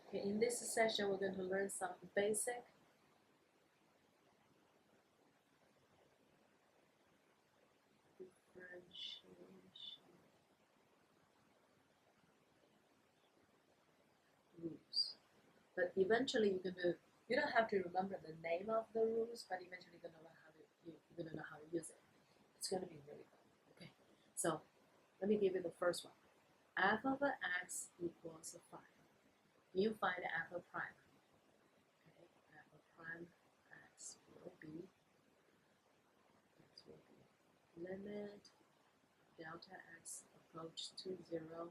Okay, in this session, we're going to learn some basic differentiation rules. But eventually, you don't have to remember the name of the rules, but eventually you're gonna know how to use it. It's gonna be really fun. Okay, so let me give you the first one. F of x equals 5. You find f of prime. Okay, f of prime x will be limit delta x approach to 0,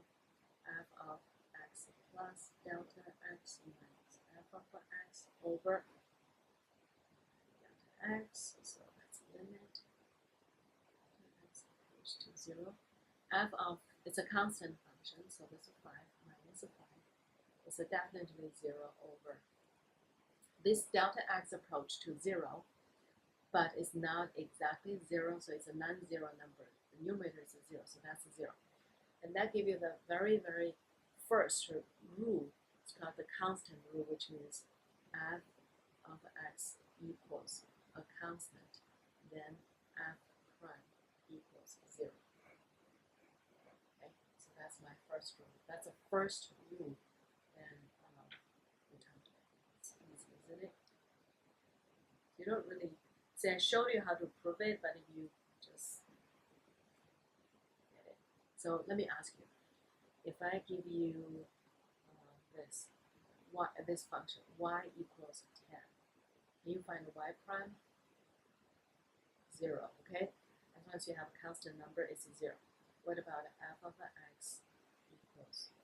f of x plus delta x minus f of x over delta x, so that's limit x approach to 0. F of, it's a constant function, so this is 5 minus 5 is definitely 0 over this delta x approach to 0, but it's not exactly 0, so it's a non-zero number. The numerator is a 0, so that's a 0. And that gives you the very, very first rule. It's called the constant rule, which means f of x equals a constant, then f prime equals 0. Okay, so that's my first rule. That's a first rule. And we talked about it. It's easy, isn't it? You don't really say I showed you how to prove it, but if you just get it. So let me ask you, if I give you this function, y equals 10, can you find y prime? 0, okay? As long as you have a constant number, it's a 0. What about f of x equals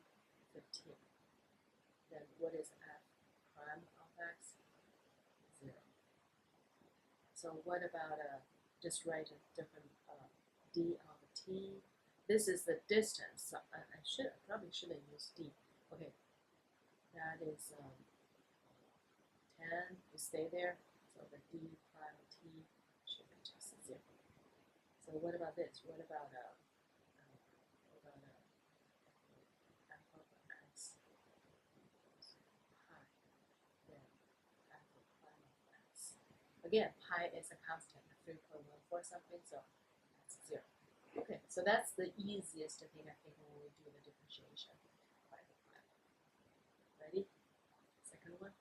15? Then what is f prime of x? 0. So what about just write a different d of t? This is the distance. So I probably shouldn't use d. Okay, that is 10. You stay there. So the d prime t should be just 0. So what about this? What about f of x equals pi? Then f of prime of x. Again, pi is a constant, 3.14 something, so that's 0. Okay, so that's the easiest thing I think when we do the differentiation by the prime. Ready? Second one.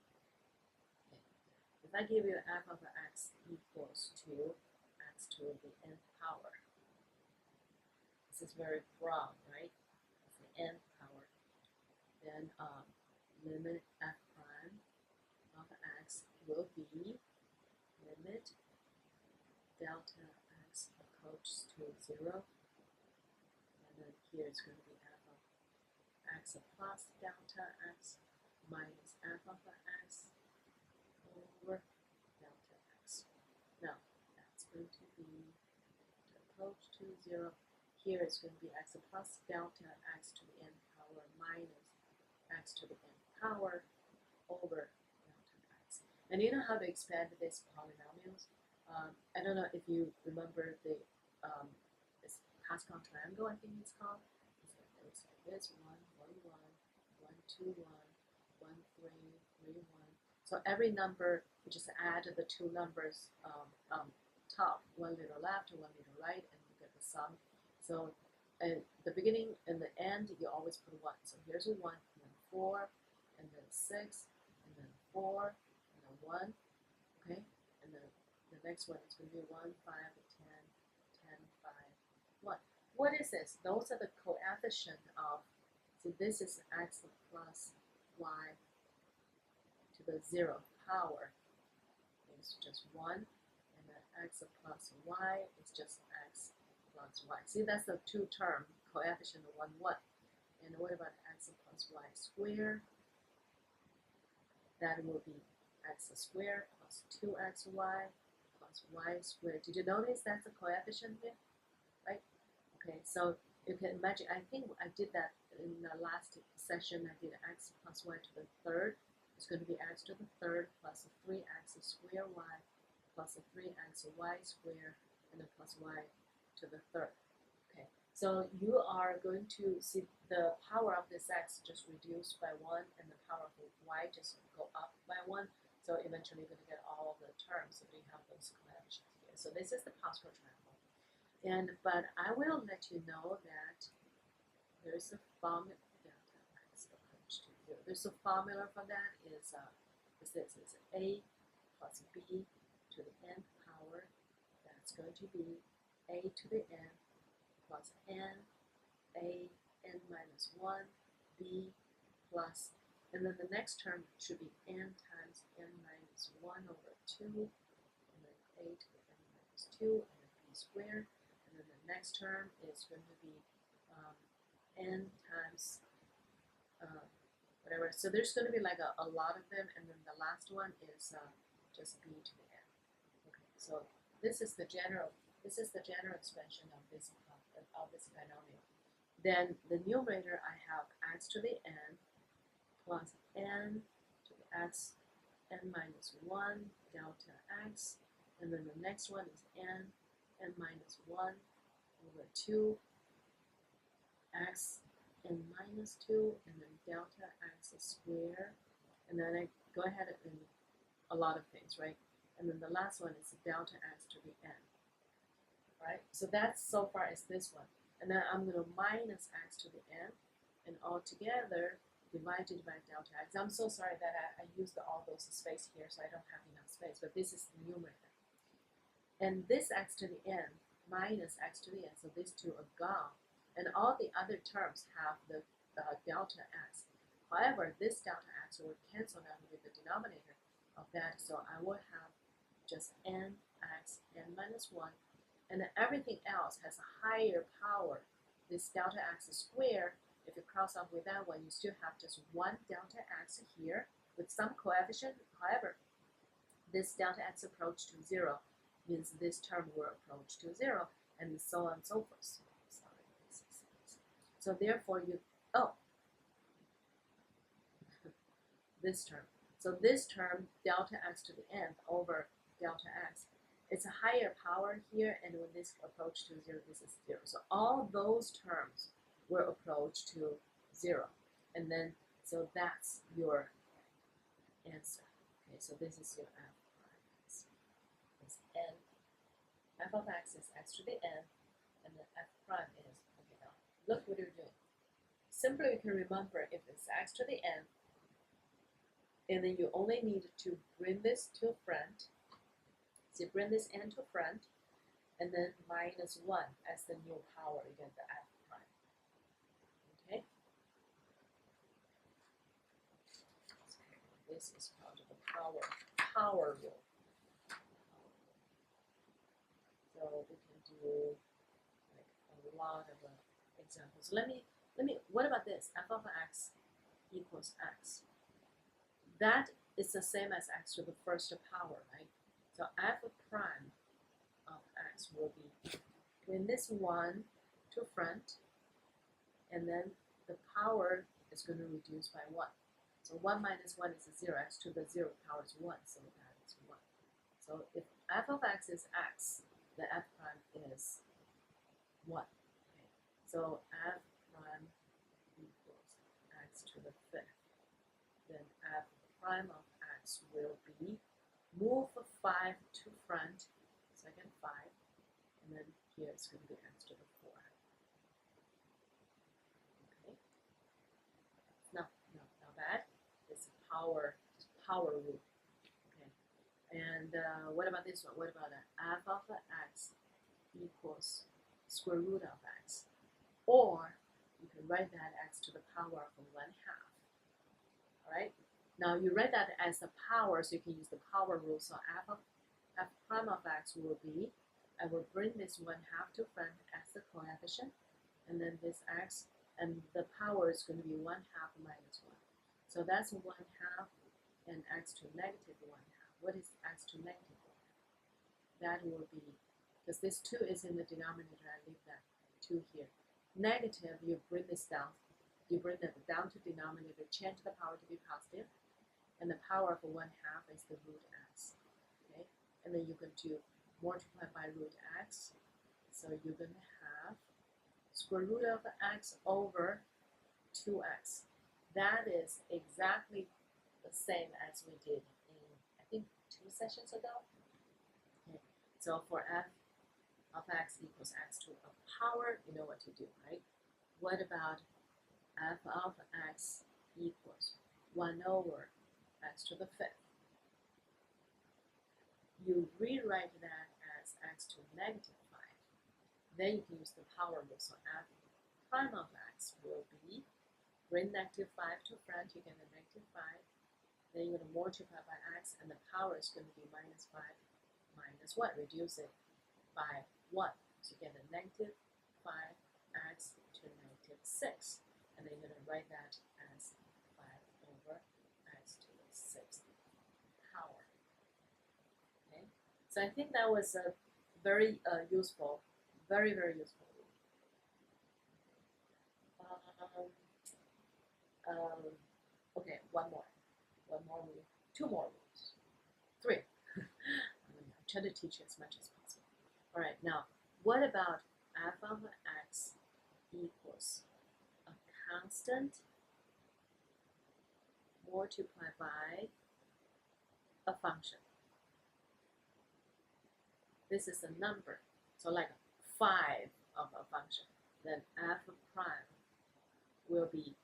Okay. If I give you f of x equals to x to the nth power, this is very broad, right? It's the nth power. Then limit f prime of x will be limit delta x approaches to 0, and then here it's going to be f of x plus delta x minus f of x over delta x. Now that's going to be to approach to 0. Here it's going to be x plus delta x to the nth power minus x to the nth power over delta x. And you know how to expand these polynomials? I don't know if you remember the this Pascal triangle, I think it's called. It's like this: 1, 1, 1, 1, 2, 1, 1, 3, 3, 1. So every number, you just add the two numbers top, one little left, one little right, and you get the sum. So at the beginning and the end, you always put 1. So here's a 1, and then 4, and then 6, and then 4, and then 1. Okay, and then the next one is going to be 1, 5, 10, 10, 5, 1. What is this? Those are the coefficient of, so this is x plus y to the 0th power is just 1, and then x plus y is just x plus y. See, that's the two-term coefficient of 1, 1. And what about x plus y squared? That will be x squared plus 2xy plus y squared. Did you notice that's a coefficient here? Right? Okay, so you can imagine, I think I did that in the last session. I did x plus y to the third. It's going to be x to the third plus 3x squared y plus 3xy squared, and then plus y to the third. Okay, So you are going to see the power of this x just reduced by 1 and the power of y just go up by 1. So eventually you're going to get all of the terms if you have those coefficients here. So this is the possible triangle. But I will let you know that there's a formula. There's a formula for that is this is a plus b to the n power. That's going to be a to the n plus n, a n minus 1, b plus, and then the next term should be n times n minus 1 over 2, and then a to the n minus 2, and then b squared, and then the next term is going to be n times whatever. So there's going to be like a lot of them, and then the last one is just b to the n. Okay, so this is the general expression of this binomial. Then the numerator I have x to the n plus n to the x n minus 1 delta x, and then the next one is n minus 1 over 2 x n minus 2, and then delta x squared, and then I go ahead and a lot of things, right? And then the last one is delta x to the n, right? So that's so far is this one. And then I'm going to minus x to the n, and all together divided by delta x. I'm so sorry that I used all those space here, so I don't have enough space, but this is the numerator. And this x to the n minus x to the n, so these two are gone. And all the other terms have the delta x. However, this delta x will cancel out with the denominator of that, so I will have just n x n minus 1, and then everything else has a higher power. This delta x squared, if you cross off with that one, you still have just one delta x here with some coefficient. However, this delta x approach to 0 means this term will approach to 0, and so on and so forth. So therefore this term. So this term, delta x to the n over delta x, it's a higher power here, and when this approach to 0, this is 0. So all those terms will approach to 0. And then, so that's your answer. Okay, so this is your f prime x. It's n. F of x is x to the n, and then f prime is, okay, now look what you're doing. Simply you can remember if it's x to the n, and then you only need to bring this to front. So you bring this n to front, and then minus 1 as the new power, you get the f prime. Okay? This is called the power rule. So we can do like a lot of examples. What about this? F of x equals x. That is the same as x to the first power, right? So f prime of x will be, bring this 1 to front, and then the power is going to reduce by 1. So 1 minus 1 is 0, x to the 0 power is 1, so that is 1. So if f of x is x, the f prime is 1. Okay. So f prime equals x to the 5th. Then f prime of x will be, move 5 to front, so I get 5, and then here it's going to be x to the 4. Okay. Not bad. It's power rule. Okay. And what about this one? What about f of x equals square root of x? Or you can write that x to the power of 1/2. All right. Now you write that as a power, so you can use the power rule. So f prime of x will be, I will bring this 1/2 to front as the coefficient, and then this x, and the power is going to be 1/2 minus 1. So that's 1/2 and x to negative 1/2. What is x to negative 1/2? That will be, because this 2 is in the denominator, I leave that 2 here. Negative, you bring this down. You bring that down to denominator, change the power to be positive, and the power of 1/2 is the root x. Okay, and then you're going to multiply by root x. So you're going to have square root of x over 2x. That is exactly the same as we did in, I think, 2 sessions ago. Okay. So for f of x equals x to a power, you know what to do, right? What about f of x equals 1 over x to the 5th? You rewrite that as x to negative 5. Then you can use the power rule. So f prime of x will be, bring negative 5 to front, you get a negative 5. Then you're going to multiply by x, and the power is going to be minus 5 minus 1. Reduce it by 1. So you get a negative 5x to negative 6. And then you're going to write that as 5 over x to the 6th power. Okay? So I think that was a very useful, very, very useful. Okay, one more rule, 2 more rules, 3. I'm trying to teach you as much as possible. All right, now what about f of x equals a constant multiplied by a function? This is a number, so like 5 of a function. Then f prime will be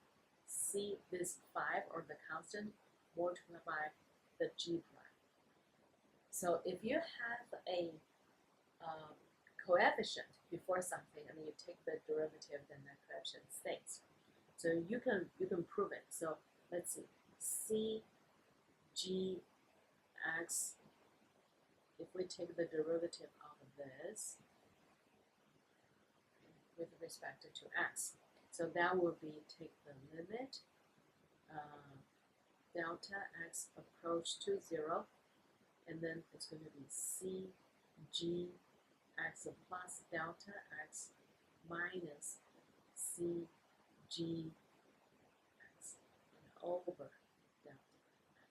c, this 5 or the constant multiplied by the g prime. So if you have a coefficient before something and you take the derivative, then that coefficient stays. So you can prove it. So let's see, c g x, if we take the derivative of this with respect to x, so that will be, take the limit delta x approach to 0, and then it's going to be c g x plus delta x minus c g x over delta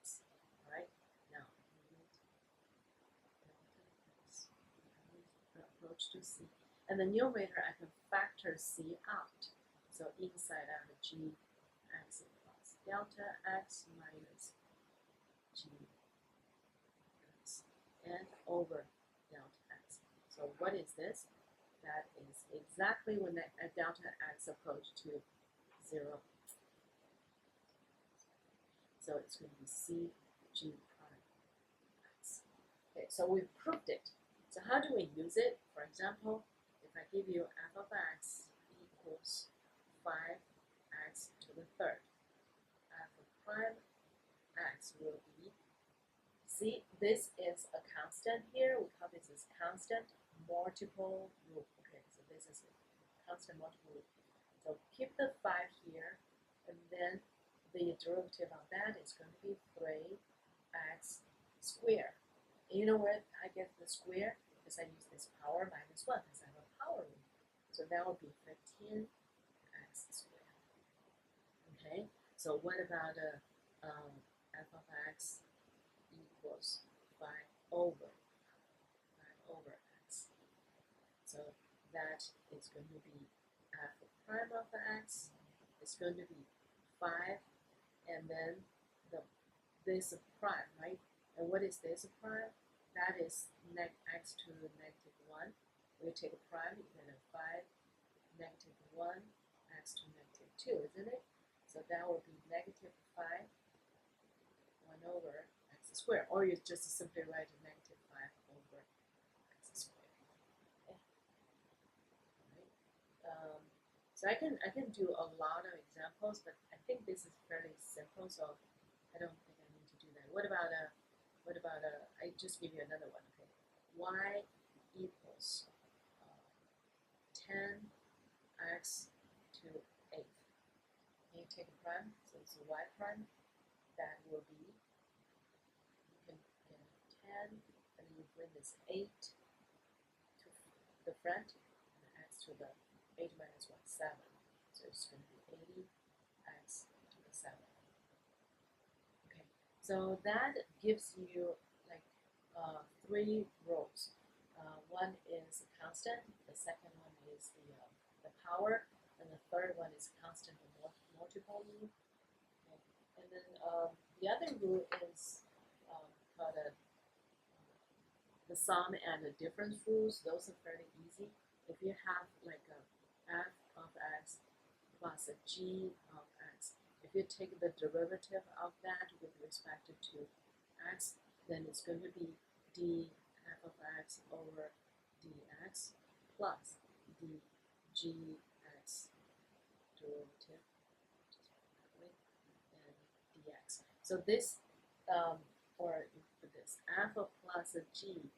x. All right, now limit delta x approach to c, and the numerator I can factor c out. So inside I have g x plus delta x minus g x and over delta x. So what is this? That is exactly when the delta x approach to 0. So it's going to be c g prime x. Okay, so we've proved it. So how do we use it? For example, if I give you f of x equals 5x to the 3rd, f of prime x will be, see, this is a constant here. We call this as constant multiple rule. Okay, so this is a constant multiple rule. So keep the 5 here, and then the derivative of that is going to be 3x squared. And you know where I get the square? Because I use this power minus 1 because I have a power rule. So that would be 15x squared. Okay, so what about f of x equals 5 over x? So that is going to be f prime of x is going to be 5, and then this prime, right? And what is this prime? That is x to the negative 1. We take a prime, you get a 5, negative 1, x to negative 2, isn't it? So that would be negative 5, 1 over x squared. Or you just simply write negative 5 over x squared. Okay. Right. So I can do a lot of examples, but I think this is fairly simple, so I don't think I need to do that. What about I just give you another one. Okay, y equals 10x to 8. Can you take a prime? So it's a y prime. That will be, you can get 10, and then you bring this 8 to the front, and x to the 8 minus 1, 7. So it's going to be 80x to the 7. Okay, so that gives you like 3 rows. One is constant, the second one is the the power, and the third one is constant multiple rule. Okay. And then the other rule is called the sum and the difference rules. Those are fairly easy. If you have like a f of x plus a g of x, if you take the derivative of that with respect to x, then it's going to be d f of x over dx plus dgx derivative, and dx. So this, or for this, alpha plus a g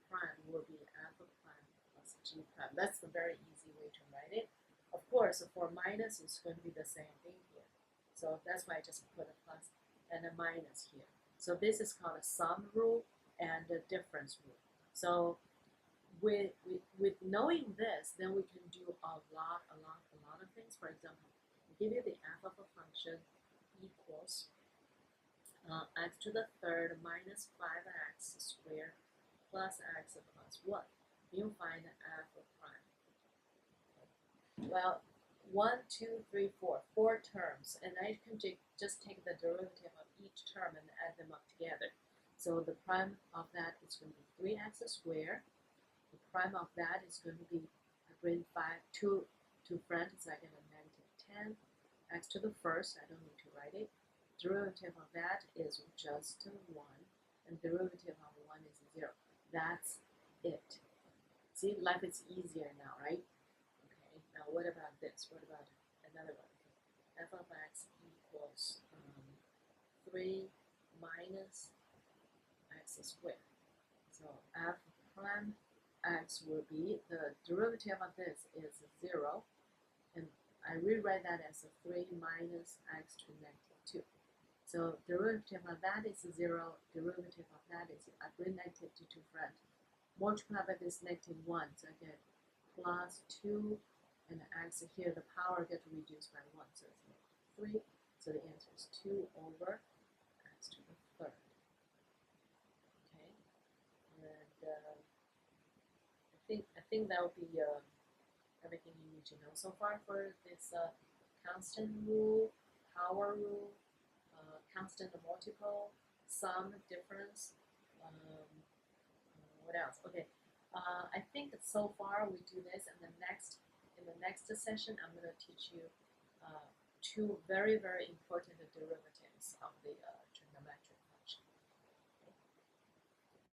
prime will be alpha prime plus g prime. That's the very easy way to write it. Of course, for minus, it's going to be the same thing here. So that's why I just put a plus and a minus here. So this is called a sum rule and a difference rule. So with knowing this, then we can do a lot of things. For example, give you the f of a function equals x to the third minus 5x squared plus x plus 1. You find f of prime. Okay. Well, 1, 2, 3, 4, 4 terms, and I can just take the derivative of each term and add them up together. So the prime of that is going to be 3x squared. The prime of that is going to be, I bring 2 to front, so I get a negative 10. X to the first, I don't need to write it. Derivative of that is just 1, and derivative of 1 is 0. That's it. See, life is easier now, right? Okay, now what about this? What about another one? Okay. F of x equals 3 minus x squared. So f prime x will be, the derivative of this is 0, and I rewrite that as a 3 minus x to negative 2. So derivative of that is 0, derivative of that is, I bring negative to front. Multiply by this negative 1, so I get plus 2, and the x here, the power gets reduced by 1, so it's negative 3. So the answer is 2 over x to the third. Okay, and I think that will be everything you need to know so far for this constant rule, power rule, constant multiple, sum, difference. What else? Okay, I think so far we do this, and in the next session, I'm going to teach you 2 very important derivatives of the